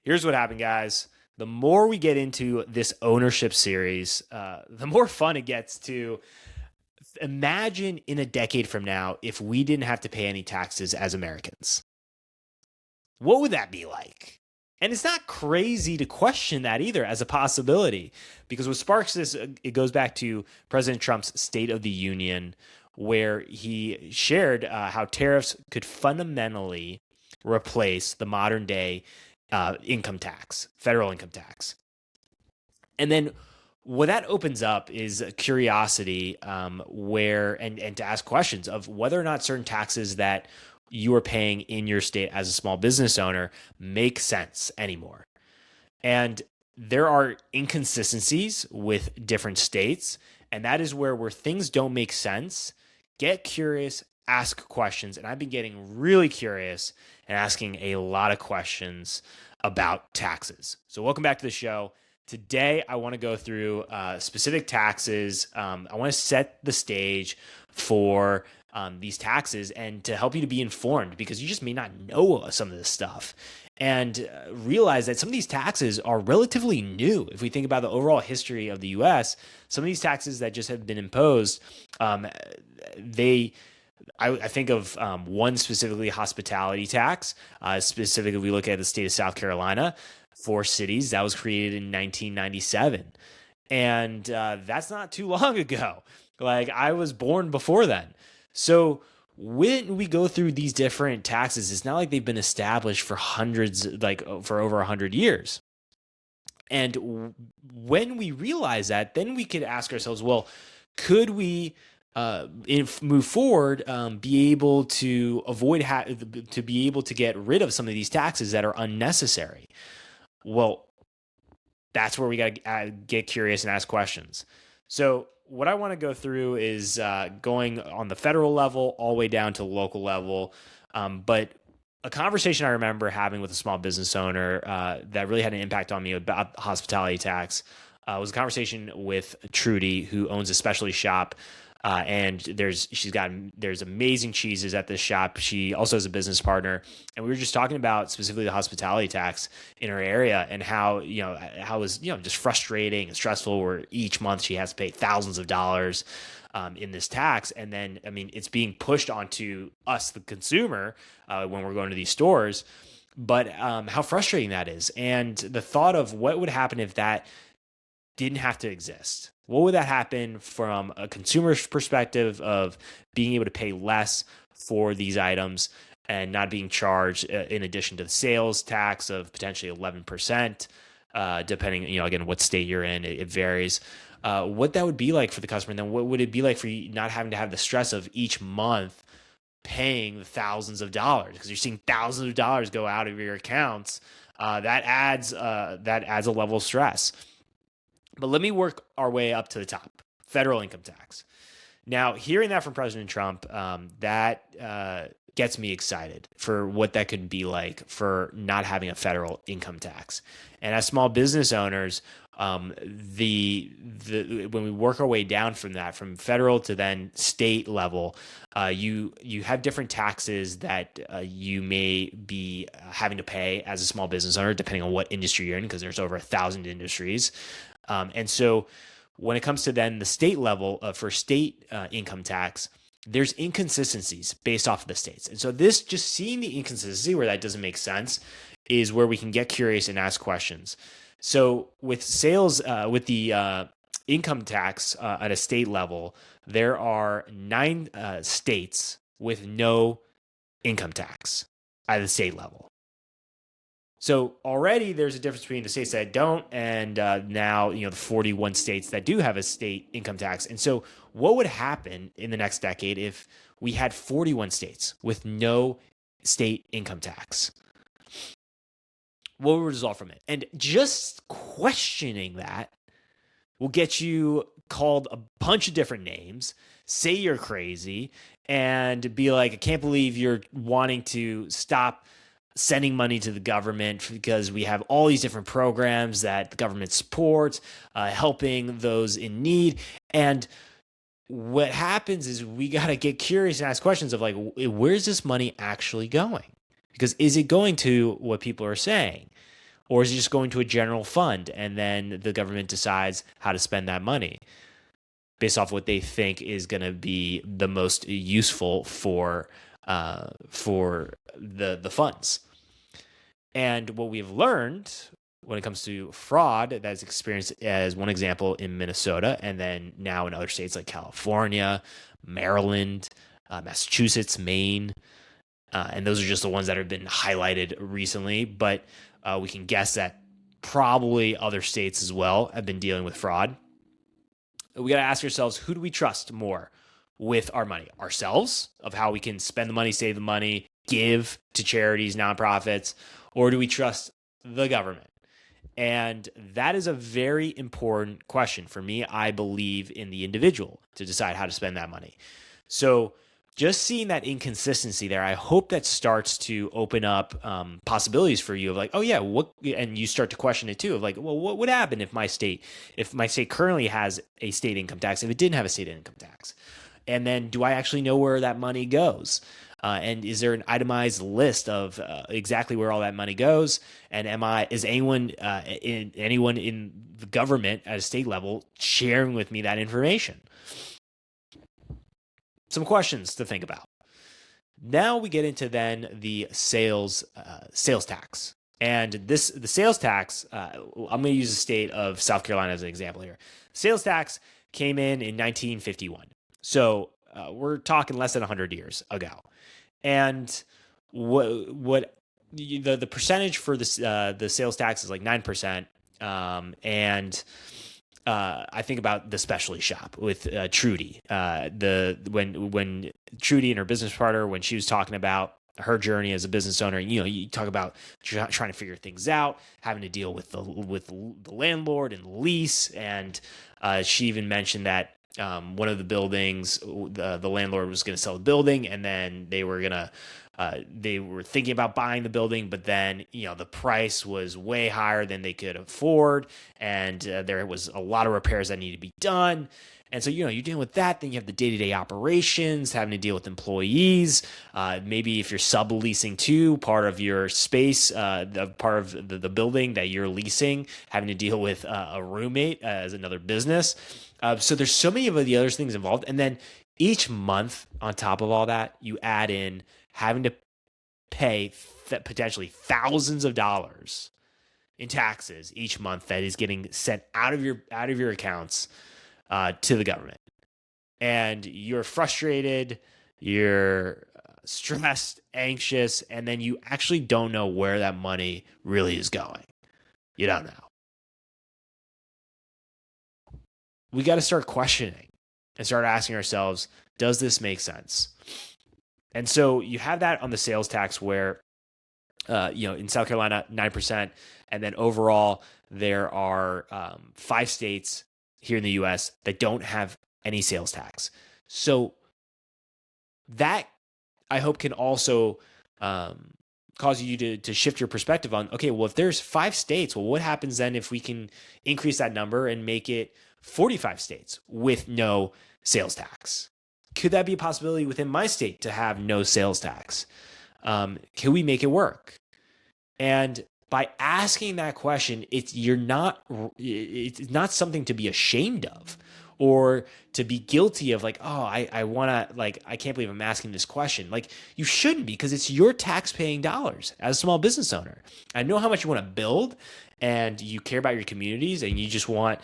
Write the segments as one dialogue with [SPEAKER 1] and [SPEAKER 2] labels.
[SPEAKER 1] Here's what happened, guys. The more we get into this ownership series, the more fun it gets to imagine in a decade from now if we didn't have to pay any taxes as Americans. What would that be like? And it's not crazy to question that either as a possibility, because what sparks this, it goes back to President Trump's State of the Union, where he shared how tariffs could fundamentally replace the modern day income tax, federal income tax. And then what that opens up is a curiosity where and to ask questions of whether or not certain taxes that you are paying in your state as a small business owner make sense anymore. And there are inconsistencies with different states, and that is where things don't make sense. Get curious, ask questions, and I've been getting really curious and asking a lot of questions about taxes. So welcome back to the show. Today, I want to go through specific taxes. I want to set the stage for these taxes and to help you to be informed, because you just may not know some of this stuff, and realize that some of these taxes are relatively new. If we think about the overall history of the U.S., some of these taxes that just have been imposed, I think of one specifically, hospitality tax. Specifically, if we look at the state of South Carolina, 4 cities, that was created in 1997. And that's not too long ago. Like, I was born before then. So when we go through these different taxes, it's not like they've been established for for over 100 years. And when we realize that, then we could ask ourselves, well, could we move forward, be able to avoid to be able to get rid of some of these taxes that are unnecessary? Well, that's where we got to get curious and ask questions. So what I want to go through is going on the federal level all the way down to the local level. But a conversation I remember having with a small business owner that really had an impact on me about the hospitality tax was a conversation with Trudy, who owns a specialty shop. And there's amazing cheeses at this shop. She also has a business partner, and we were just talking about specifically the hospitality tax in her area and how it was just frustrating and stressful, where each month she has to pay thousands of dollars in this tax, and then it's being pushed onto us, the consumer, when we're going to these stores. But how frustrating that is, and the thought of what would happen if that didn't have to exist. What would that happen from a consumer's perspective of being able to pay less for these items and not being charged in addition to the sales tax of potentially 11%, depending, again, what state you're in, it varies. What that would be like for the customer, and then what would it be like for you not having to have the stress of each month paying the thousands of dollars, because you're seeing thousands of dollars go out of your accounts. That adds a level of stress. But let me work our way up to the top. Federal income tax. Now, hearing that from President Trump, that gets me excited for what that could be like for not having a federal income tax. And as small business owners, when we work our way down from that, from federal to then state level, you have different taxes that you may be having to pay as a small business owner, depending on what industry you're in, because there's over 1,000 industries. And so when it comes to then the state level for state income tax, there's inconsistencies based off of the states. And so just seeing the inconsistency where that doesn't make sense is where we can get curious and ask questions. So with sales, with the income tax at a state level, there are 9 states with no income tax at the state level. So already there's a difference between the states that don't and now the 41 states that do have a state income tax. And so what would happen in the next decade if we had 41 states with no state income tax? What would result from it? And just questioning that will get you called a bunch of different names, say you're crazy, and be like, I can't believe you're wanting to stop sending money to the government because we have all these different programs that the government supports, helping those in need. And what happens is we got to get curious and ask questions of like, where's this money actually going? Because is it going to what people are saying? Or is it just going to a general fund and then the government decides how to spend that money based off what they think is going to be the most useful for the funds? And what we've learned when it comes to fraud that's experienced as one example in Minnesota, and then now in other states like California, Maryland, Massachusetts, Maine, and those are just the ones that have been highlighted recently. But we can guess that probably other states as well have been dealing with fraud. We got to ask ourselves, who do we trust more with our money? Ourselves, of how we can spend the money, save the money, give to charities, nonprofits, or do we trust the government? And that is a very important question. For me, I believe in the individual to decide how to spend that money. So just seeing that inconsistency there, I hope that starts to open up possibilities for you of like, oh yeah, what? And you start to question it too of like, well, what would happen if my state currently has a state income tax, if it didn't have a state income tax? And then do I actually know where that money goes? And is there an itemized list of exactly where all that money goes? And is anyone in the government at a state level sharing with me that information? Some questions to think about. Now we get into then the sales tax. And the sales tax, I'm going to use the state of South Carolina as an example here. Sales tax came in 1951. So we're talking less than 100 years ago. And what the percentage for the sales tax is like 9%. And I think about the specialty shop with Trudy. When Trudy and her business partner, when she was talking about her journey as a business owner, you talk about trying to figure things out, having to deal with the landlord and lease, and she even mentioned that one of the buildings, the landlord was going to sell the building, and then they were thinking about buying the building, but then the price was way higher than they could afford, and there was a lot of repairs that needed to be done. And so you're dealing with that. Then you have the day-to-day operations, having to deal with employees. Maybe if you're subleasing too, part of your space, part of the building that you're leasing, having to deal with a roommate as another business. So there's so many of the other things involved. And then each month on top of all that, you add in having to pay potentially thousands of dollars in taxes each month that is getting sent out of your accounts to the government. And you're frustrated, you're stressed, anxious, and then you actually don't know where that money really is going. You don't know. We got to start questioning and start asking ourselves, does this make sense? And so you have that on the sales tax where, in South Carolina, 9%. And then overall, there are 5 states here in the U.S. that don't have any sales tax. So that, I hope, can also cause you to shift your perspective on, okay, well, if there's 5 states, well, what happens then if we can increase that number and make it 45 states with no sales tax? Could that be a possibility within my state to have no sales tax? Can we make it work? And by asking that question, it's not something to be ashamed of or to be guilty of, like, oh, I want to, like, I can't believe I'm asking this question. Like, you shouldn't be, because it's your tax-paying dollars as a small business owner. I know how much you want to build and you care about your communities and you just want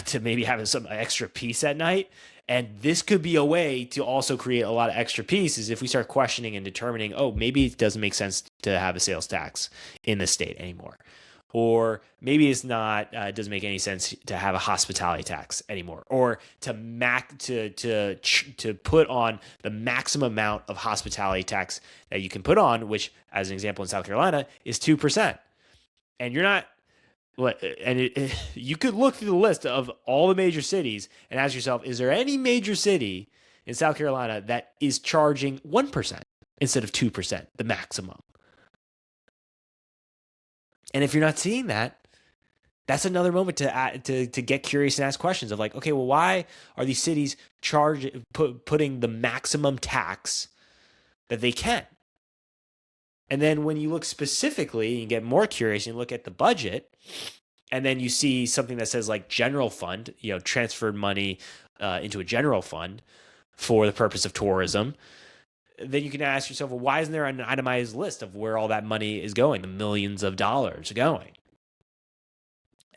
[SPEAKER 1] to maybe have some extra peace at night. And this could be a way to also create a lot of extra peace, is if we start questioning and determining, oh, maybe it doesn't make sense to have a sales tax in the state anymore. Or maybe it's not, it doesn't make any sense to have a hospitality tax anymore, or to put on the maximum amount of hospitality tax that you can put on, which, as an example, in South Carolina is 2%. And you're not, you could look through the list of all the major cities and ask yourself, is there any major city in South Carolina that is charging 1% instead of 2%, the maximum? And if you're not seeing that, that's another moment to get curious and ask questions of, like, okay, well, why are these cities putting the maximum tax that they can? And then when you look specifically and get more curious and you look at the budget, and then you see something that says like general fund, transferred money into a general fund for the purpose of tourism, then you can ask yourself, well, why isn't there an itemized list of where all that money is going, the millions of dollars going?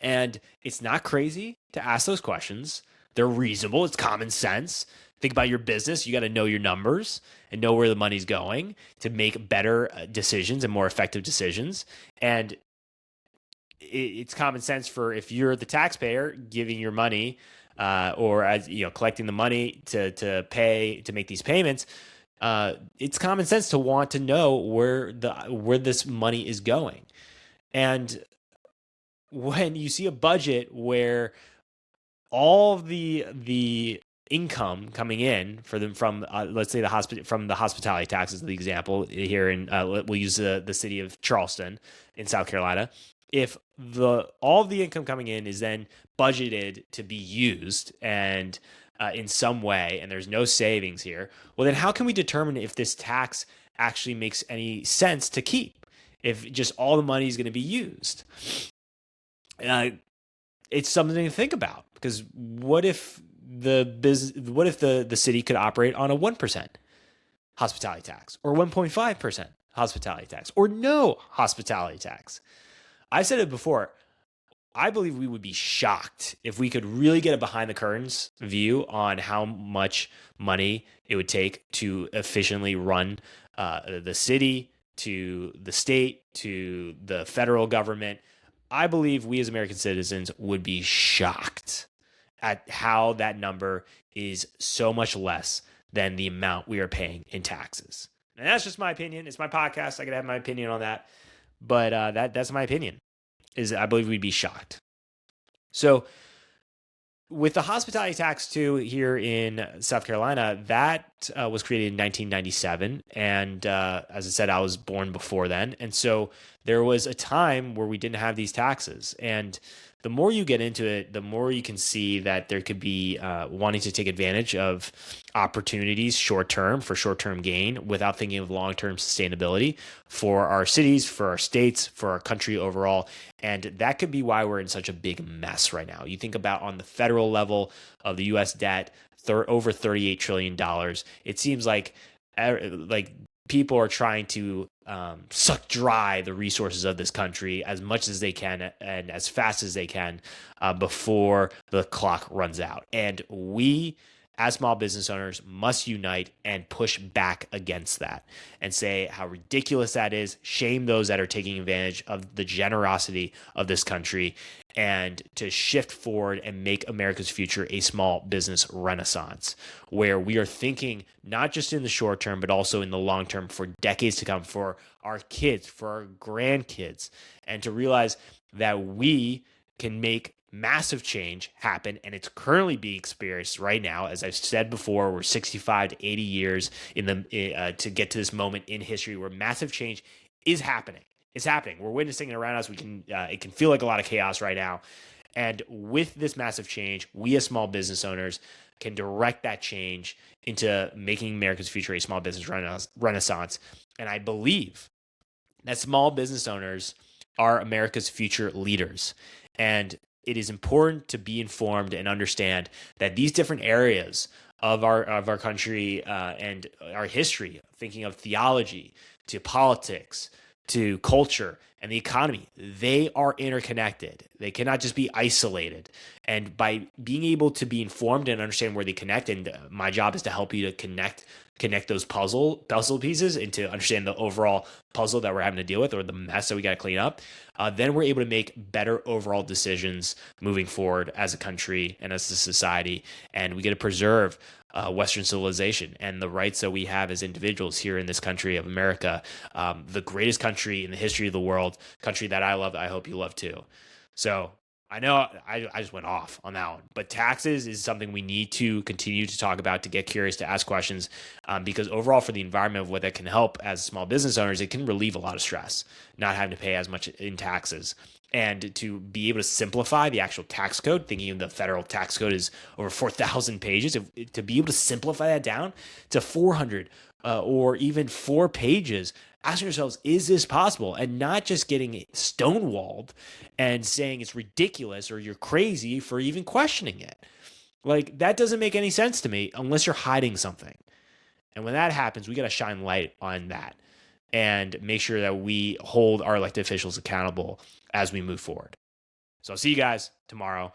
[SPEAKER 1] And it's not crazy to ask those questions. They're reasonable. It's common sense. Think about your business. You got to know your numbers and know where the money's going to make better decisions and more effective decisions. And it's common sense for if you're the taxpayer giving your money or as collecting the money to pay to make these payments. It's common sense to want to know where this money is going. And when you see a budget where all of the income coming in for them from let's say from the hospitality taxes, the example here in we'll use the city of Charleston in South Carolina. If all of the income coming in is then budgeted to be used and in some way, and there's no savings here, well, then how can we determine if this tax actually makes any sense to keep? If just all the money is going to be used, it's something to think about. Because what if the city could operate on a 1% hospitality tax, or 1.5% hospitality tax, or no hospitality tax? I've said it before. I believe we would be shocked if we could really get a behind the curtains view on how much money it would take to efficiently run the city, to the state, to the federal government. I believe we as American citizens would be shocked at how that number is so much less than the amount we are paying in taxes. And that's just my opinion. It's my podcast. I could have my opinion on that. But that's my opinion, is I believe we'd be shocked. So with the hospitality tax too here in South Carolina, that was created in 1997. And as I said, I was born before then. And so there was a time where we didn't have these taxes. And the more you get into it, the more you can see that there could be wanting to take advantage of opportunities for short-term gain without thinking of long-term sustainability for our cities, for our states, for our country overall. And that could be why we're in such a big mess right now. You think about on the federal level of the U.S. debt, over $38 trillion. It seems like people are trying to suck dry the resources of this country as much as they can and as fast as they can before the clock runs out. And we, as small business owners, must unite and push back against that and say how ridiculous that is, shame those that are taking advantage of the generosity of this country, and to shift forward and make America's future a small business renaissance, where we are thinking not just in the short term, but also in the long term for decades to come, for our kids, for our grandkids, and to realize that we can make massive change happen, and it's currently being experienced right now. As I've said before, we're 65 to 80 years to get to this moment in history where massive change is happening. It's happening. We're witnessing it around us. It can feel like a lot of chaos right now. And with this massive change, we as small business owners can direct that change into making America's future a small business renaissance. And I believe that small business owners are America's future leaders. And it is important to be informed and understand that these different areas of our country and our history, thinking of theology to politics to culture and the economy, they are interconnected. They cannot just be isolated. And by being able to be informed and understand where they connect, and my job is to help you to connect those puzzle pieces and to understand the overall puzzle that we're having to deal with, or the mess that we got to clean up, then we're able to make better overall decisions moving forward as a country and as a society. And we get to preserve Western civilization and the rights that we have as individuals here in this country of America, the greatest country in the history of the world, country that I love, that I hope you love too. So I know I just went off on that one, but taxes is something we need to continue to talk about, to get curious, to ask questions, because overall for the environment of what that can help as small business owners, it can relieve a lot of stress, not having to pay as much in taxes. And to be able to simplify the actual tax code, thinking of the federal tax code is over 4,000 pages, to be able to simplify that down to 400 or even 4 pages asking ourselves, is this possible? And not just getting stonewalled and saying it's ridiculous or you're crazy for even questioning it. Like, that doesn't make any sense to me unless you're hiding something. And when that happens, we got to shine light on that and make sure that we hold our elected officials accountable as we move forward. So I'll see you guys tomorrow.